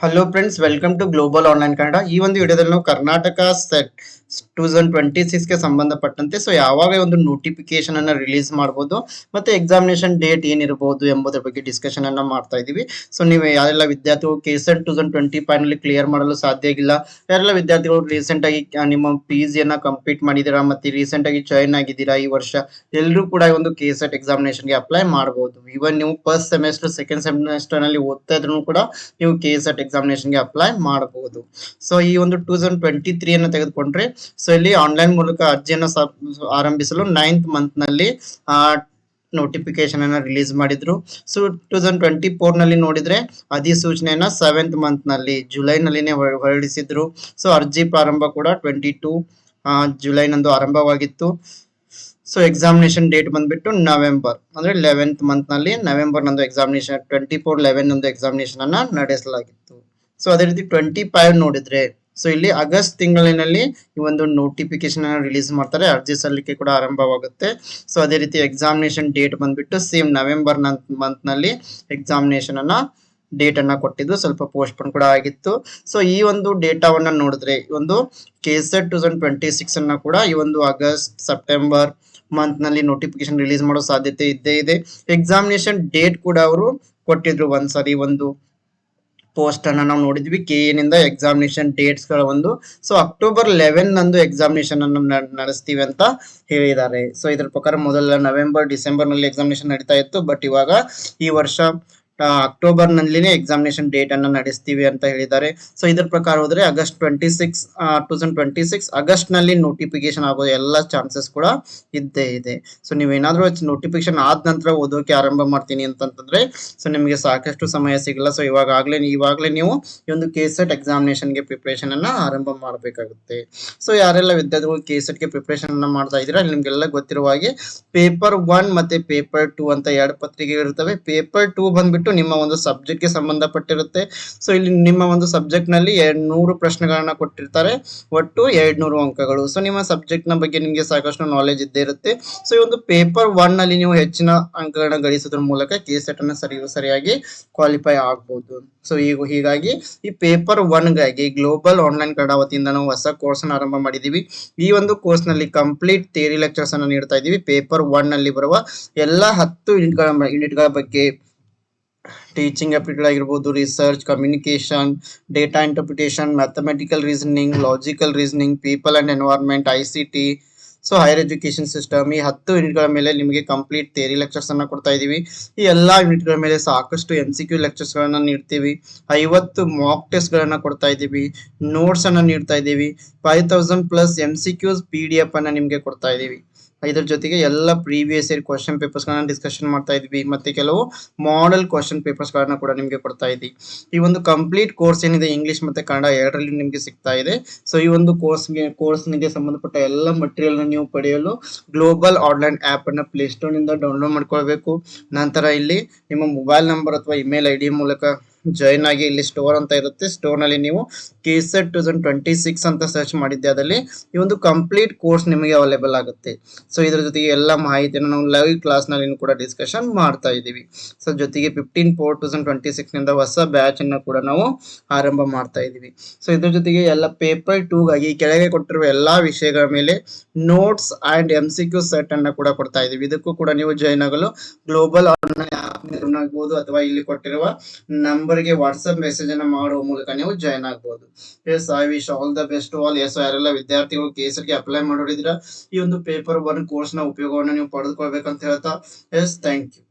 Hello friends, welcome to global online Kannada. ಈ ಒಂದು ವಿಡಿಯೋದಲ್ಲಿ ನಾವು ಕರ್ನಾಟಕ ಸೆಟ್ 2026ಗೆ ಸಂಬಂಧಪಟ್ಟಂತೆ ಯಾವಾಗ ಒಂದು ನೋಟಿಫಿಕೇಶನ್ ಅನ್ನ ರಿಲೀಸ್ ಮಾಡಬಹುದು ಮತ್ತೆ ಎಕ್ಸಾಮಿನೇಷನ್ ಡೇಟ್ ಏನಿರಬಹುದು ಎಂಬುದರ ಬಗ್ಗೆ ಡಿಸ್ಕಷನ್ ಅನ್ನ ಮಾಡ್ತಾ ಇದೀವಿ. ನೀವು ಯಾರೆಲ್ಲ ವಿದ್ಯಾರ್ಥಿಗಳು ಕೆಸೆಟ್ 2025 ನಲ್ಲಿ ಕ್ಲಿಯರ್ ಮಾಡಲು ಸಾಧ್ಯ ಆಗಿಲ್ಲ, ಯಾರೆಲ್ಲ ವಿದ್ಯಾರ್ಥಿಗಳು ರೀಸೆಂಟ್ ಆಗಿ ನಿಮ್ಮ PG ಅನ್ನ ಕಂಪ್ಲೀಟ್ ಮಾಡಿದೀರಾ ಮತ್ತೆ ರೀಸೆಂಟ್ ಆಗಿ ಜಾಯಿನ್ ಆಗಿದ್ದೀರಾ ಈ ವರ್ಷ, ಎಲ್ಲರೂ ಕೂಡ ಒಂದು ಕೆಸೆಟ್ ಎಕ್ಸಾಮಿನೇಷನ್ ಗೆ ಅಪ್ಲೈ ಮಾಡಬಹುದು. ಇವನ್ ನೀವು ಫಸ್ಟ್ ಸೆಮೆಸ್ಟರ್ ಸೆಕೆಂಡ್ ಸೆಮೆಸ್ಟರ್ ನಲ್ಲಿ ಓದ್ತಾ ಇದ್ರು ಕೂಡ ನೀವು ಕೆಸೆಟ್ ಎಕ್ಸಾಮಿನೇಷನ್ ಗೆ ಅಪ್ಲೈ ಮಾಡಬಹುದು. ಈ ಒಂದು 2023 ಅನ್ನು ತೆಗೆದುಕೊಂಡ್ರೆ ಇಲ್ಲಿ ಆನ್ಲೈನ್ ಮೂಲಕ ಅರ್ಜಿಯನ್ನು ಆರಂಭಿಸಲು 9th ಮಂತ್ ನಲ್ಲಿ ನೋಟಿಫಿಕೇಶನ್ ಅನ್ನ ರಿಲೀಸ್ ಮಾಡಿದ್ರು. 2024 ನಲ್ಲಿ ನೋಡಿದ್ರೆ ಅಧಿಸೂಚನೆಯನ್ನ 7th ಮಂತ್ ನಲ್ಲಿ ಜುಲೈ ನಲ್ಲಿನೇ ಹೊರಡಿಸಿದ್ರು. ಅರ್ಜಿ ಪ್ರಾರಂಭ ಕೂಡ 22 ಜುಲೈ ನಂದು ಆರಂಭವಾಗಿತ್ತು. ಎಕ್ಸಾಮಿನೇಷನ್ ಡೇಟ್ ಬಂದ್ಬಿಟ್ಟು ನವೆಂಬರ್ ಅಂದ್ರೆ 11th ಮಂತ್ ನಲ್ಲಿ ನವೆಂಬರ್ ನಂದು ಎಕ್ಸಾಮಿನೇಷನ್ 24/11 ನಂದು ಎಕ್ಸಾಮಿನೇಷನ್ ಅನ್ನ ನಡೆಸಲಾಗಿತ್ತು. ಅದೇ ರೀತಿ 25 ನೋಡಿದ್ರೆ ಇಲ್ಲಿ ಆಗಸ್ಟ್ ತಿಂಗಳಿನಲ್ಲಿ ಈ ಒಂದು ನೋಟಿಫಿಕೇಶನ್ ಅನ್ನು ರಿಲೀಸ್ ಮಾಡ್ತಾರೆ, ಅರ್ಜಿ ಸಲ್ಲಿಕೆ ಕೂಡ ಆರಂಭವಾಗುತ್ತೆ. ಅದೇ ರೀತಿ ಎಕ್ಸಾಮಿನೇಷನ್ ಡೇಟ್ ಬಂದ್ಬಿಟ್ಟು ಸೇಮ್ ನವೆಂಬರ್ ಮಂತ್ ನಲ್ಲಿ ಎಕ್ಸಾಮಿನೇಷನ್ ಅನ್ನ ಡೇಟ್ ಅನ್ನ ಕೊಟ್ಟಿದ್ದು, ಸ್ವಲ್ಪ ಪೋಸ್ಟ್ಪೋನ್ ಕೂಡ ಆಗಿತ್ತು. ಈ ಒಂದು ಡೇಟಾವನ್ನ ನೋಡಿದ್ರೆ ಒಂದು ಕೆಸೆಟ್ 2026 ಅನ್ನ ಕೂಡ ಈ ಒಂದು ಆಗಸ್ಟ್ ಸೆಪ್ಟೆಂಬರ್ ಮಂತ್ ನಲ್ಲಿ ನೋಟಿಫಿಕೇಶನ್ ರಿಲೀಸ್ ಮಾಡೋ ಸಾಧ್ಯತೆ ಇದ್ದೇ ಇದೆ. ಎಕ್ಸಾಮಿನೇಷನ್ ಡೇಟ್ ಕೂಡ ಅವರು ಕೊಟ್ಟಿದ್ರು ಒಂದ್ಸರಿ ಒಂದು ಪೋಸ್ಟ್ ಅನ್ನ ನಾವು ನೋಡಿದ್ವಿ KA ನಿಂದ ಎಕ್ಸಾಮಿನೇಷನ್ ಡೇಟ್ಸ್ ಗಳ ಒಂದು ಅಕ್ಟೋಬರ್ 11 ನಂದು ಎಕ್ಸಾಮಿನೇಷನ್ ಅನ್ನು ನಡೆಸ್ತೀವಿ ಅಂತ ಹೇಳಿದ್ದಾರೆ. ಇದ್ರ ಪ್ರಕಾರ ಮೊದಲ ನವೆಂಬರ್ ಡಿಸೆಂಬರ್ ನಲ್ಲಿ ಎಕ್ಸಾಮಿನೇಷನ್ ನಡೀತಾ ಇತ್ತು, ಬಟ್ ಇವಾಗ ಈ ವರ್ಷ ಅಕ್ಟೋಬರ್ ನಲ್ಲಿನೇ ಎಕ್ಸಾಮಿನೇಷನ್ ಡೇಟ್ ಅನ್ನ ನಡೆಸ್ತೀವಿ ಅಂತ ಹೇಳಿದ್ದಾರೆ. ಇದ್ರ ಪ್ರಕಾರ ಹೋದ್ರೆ ಆಗಸ್ಟ್ 2026 ಆಗಸ್ಟ್ ನಲ್ಲಿ ನೋಟಿಫಿಕೇಶನ್ ಆಗೋ ಎಲ್ಲ ಚಾನ್ಸಸ್ ಕೂಡ ಇದ್ದೇ ಇದೆ. ನೀವೇನಾದ್ರೂ ನೋಟಿಫಿಕೇಶನ್ ಆದ ನಂತರ ಓದೋಕೆ ಆರಂಭ ಮಾಡ್ತೀನಿ ಅಂತಂದ್ರೆ ನಿಮಗೆ ಸಾಕಷ್ಟು ಸಮಯ ಸಿಗಲ್ಲ. ಇವಾಗಲೇ ನೀವು ಈ ಒಂದು ಕೆಸೆಟ್ ಎಕ್ಸಾಮಿನೇಷನ್ ಗೆ ಪ್ರಿಪರೇಷನ್ ಅನ್ನ ಆರಂಭ ಮಾಡಬೇಕಾಗುತ್ತೆ. ಯಾರೆಲ್ಲ ವಿದ್ಯಾರ್ಥಿಗಳು ಕೆಸೆಟ್ ಗೆ ಪ್ರಿಪರೇಷನ್ ಅನ್ನ ಮಾಡ್ತಾ ಇದ್ದೀರಾ, ನಿಮ್ಗೆಲ್ಲ ಗೊತ್ತಿರುವ ಹಾಗೆ ಪೇಪರ್ 1 ಮತ್ತೆ ಪೇಪರ್ 2 ಅಂತ 2 ಪತ್ರಿಕೆ ಇರ್ತವೆ. ಪೇಪರ್ 2 ಬಂದ್ಬಿಟ್ಟು ನಿಮ್ಮ ಒಂದು ಸಬ್ಜೆಕ್ಟ್ ಗೆ ಸಂಬಂಧಪಟ್ಟಿರುತ್ತೆ. ಇಲ್ಲಿ ನಿಮ್ಮ ಒಂದು ಸಬ್ಜೆಕ್ಟ್ ನಲ್ಲಿ 100 ಪ್ರಶ್ನೆಗಳನ್ನ ಕೊಟ್ಟಿರ್ತಾರೆ, ಒಟ್ಟು 200 ಅಂಕಗಳು. ನಿಮ್ಮ ಸಬ್ಜೆಕ್ಟ್ ನ ಬಗ್ಗೆ ನಿಮಗೆ ಸಾಕಷ್ಟು ನಾಲೆಜ್ ಇದ್ದೇ ಇರುತ್ತೆ. ಈ ಒಂದು ಪೇಪರ್ 1 ನಲ್ಲಿ ನೀವು ಹೆಚ್ಚಿನ ಅಂಕಗಳನ್ನ ಗಳಿಸೋದ್ರ ಮೂಲಕ ಕೆಸೆಟ್ ಅನ್ನ ಸರಿಯಾಗಿ ಕ್ವಾಲಿಫೈ ಆಗಬಹುದು. ಹೀಗಾಗಿ ಈ ಪೇಪರ್ 1 ಗಾಗಿ ಗ್ಲೋಬಲ್ ಆನ್ಲೈನ್ ಕನ್ನಡ ವತಿಯಿಂದ ನಾವು ಹೊಸ ಕೋರ್ಸ್ ಅನ್ನು ಆರಂಭ ಮಾಡಿದೀವಿ. ಈ ಒಂದು ಕೋರ್ಸ್ ನಲ್ಲಿ ಕಂಪ್ಲೀಟ್ ಥಿಯರಿ ಲೆಕ್ಚರ್ಸ್ ಅನ್ನು ನೀಡ್ತಾ ಇದೀವಿ. ಪೇಪರ್ 1 ನಲ್ಲಿ ಬರುವ ಎಲ್ಲಾ 10 ಯೂನಿಟ್ಗಳ ಬಗ್ಗೆ ಟೀಚಿಂಗ್ ಆಪ್ಟಿಟ್ಯೂಡ್ ಆಗಿರ್ಬೋದು, research, communication, data interpretation, mathematical reasoning, logical reasoning, people and environment, ICT, higher education system, ಈ 10 ಯೂನಿಟ್ಗಳ ಮೇಲೆ ನಿಮಗೆ ಕಂಪ್ಲೀಟ್ ಥಿಯರಿ ಲೆಕ್ಚರ್ಸ್ ಅನ್ನ ಕೊಡ್ತಾ ಇದೀವಿ. ಈ ಎಲ್ಲಾ ಯೂನಿಟ್ಗಳ ಮೇಲೆ ಸಾಕಷ್ಟು MCQ ಲೆಕ್ಚರ್ಸ್ ಗಳನ್ನ ನೀಡ್ತೀವಿ. 50 ಮಾಕ್ ಟೆಸ್ಟ್ ಗಳನ್ನ ಕೊಡ್ತಾ ಇದೀವಿ. ನೋಟ್ಸ್ ಅನ್ನ ನೀಡ್ತಾ ಇದೀವಿ. 5000+ MCQs PDF ಅನ್ನ ನಿಮ್ಗೆ ಕೊಡ್ತಾ ಇದೀವಿ. ಇದರ ಜೊತೆಗೆ ಎಲ್ಲ ಪ್ರೀವಿಯಸ್ ಇಯರ್ ಕ್ವಶನ್ ಪೇಪರ್ಸ್ ಗಳನ್ನ ಡಿಸ್ಕಷನ್ ಮಾಡ್ತಾ ಇದ್ವಿ, ಮತ್ತೆ ಕೆಲವು ಮಾಡೆಲ್ ಕ್ವಶನ್ ಪೇಪರ್ಸ್ ಗಳನ್ನ ಕೂಡ ನಿಮ್ಗೆ ಕೊಡ್ತಾ ಇದ್ವಿ. ಈ ಒಂದು ಕಂಪ್ಲೀಟ್ ಕೋರ್ಸ್ ಏನಿದೆ ಇಂಗ್ಲಿಷ್ ಮತ್ತೆ ಕನ್ನಡ ಎರಡರಲ್ಲಿ ನಿಮ್ಗೆ ಸಿಗ್ತಾ ಇದೆ. ಈ ಒಂದು ಕೋರ್ಸ್ಗೆ ಸಂಬಂಧಪಟ್ಟ ಎಲ್ಲ ಮಟೀರಿಯಲ್ ನೀವು ಪಡೆಯಲು ಗ್ಲೋಬಲ್ ಆನ್ಲೈನ್ ಆಪ್ ಅನ್ನ ಪ್ಲೇ ಸ್ಟೋರ್ ನಿಂದ ಡೌನ್ಲೋಡ್ ಮಾಡ್ಕೊಳ್ಬೇಕು. ನಂತರ ಇಲ್ಲಿ ನಿಮ್ಮ ಮೊಬೈಲ್ ನಂಬರ್ ಅಥವಾ ಇಮೇಲ್ ID ಮೂಲಕ ಜಾಯಿನ್ ಆಗಿ ಇಲ್ಲಿ ಸ್ಟೋರ್ ಅಂತ ಇರುತ್ತೆ. ಸ್ಟೋರ್ ನಲ್ಲಿ ನೀವು ಕೆಸೆಟ್ 2026 ಅಂತ ಸರ್ಚ್ ಮಾಡಿದ್ದೆ, ಅದರಲ್ಲಿ ಈ ಒಂದು ಕಂಪ್ಲೀಟ್ ಕೋರ್ಸ್ ನಿಮಗೆ ಅವೈಲೇಬಲ್ ಆಗುತ್ತೆ. ಇದರ ಜೊತೆಗೆ ಎಲ್ಲ ಮಾಹಿತಿಯನ್ನು ನಾವು ಲೈವ್ ಕ್ಲಾಸ್ ನಲ್ಲಿ ಕೂಡ ಡಿಸ್ಕಷನ್ ಮಾಡ್ತಾ ಇದ್ದೀವಿ. ಜೊತೆಗೆ 15/4/2026 ನಿಂದ ಹೊಸ ಬ್ಯಾಚ್ ಅನ್ನು ಕೂಡ ನಾವು ಆರಂಭ ಮಾಡ್ತಾ ಇದ್ದೀವಿ. ಇದ್ರ ಜೊತೆಗೆ ಎಲ್ಲ ಪೇಪರ್ 2 ಗಾಗಿ ಕೆಳಗೆ ಕೊಟ್ಟಿರುವ ಎಲ್ಲಾ ವಿಷಯಗಳ ಮೇಲೆ ನೋಟ್ಸ್ ಅಂಡ್ MCQ ಸೆಟ್ ಅನ್ನ ಕೂಡ ಕೊಡ್ತಾ ಇದ್ದೀವಿ. ಇದಕ್ಕೂ ಕೂಡ ನೀವು ಜಾಯಿನ್ ಆಗಲು ಗ್ಲೋಬಲ್ ಆನ್ಲೈನ್ ಆಪ್ ಆಗಬಹುದು ಅಥವಾ ಇಲ್ಲಿ ಕೊಟ್ಟಿರುವ ನಂಬರ್ ಗೆ ವಾಟ್ಸ್ಆಪ್ ಮೆಸೇಜ್ ಅನ್ನ ಮಾಡುವ ಮೂಲಕ ನೀವು ಜಾಯಿನ್ ಆಗಬಹುದು. I wish all the best to all. ಯಾರೆಲ್ಲ ವಿದ್ಯಾರ್ಥಿಗಳು ಕೆಸೆಟ್ ಗೆ ಅಪ್ಲೈ ಮಾಡಿದ್ರೆ ಈ ಒಂದು ಪೇಪರ್ 1 ಕೋರ್ಸ್ ನ ಉಪಯೋಗವನ್ನು ನೀವು ಪಡೆದುಕೊಳ್ಬೇಕಂತ ಹೇಳ್ತಾ ಥ್ಯಾಂಕ್ ಯು.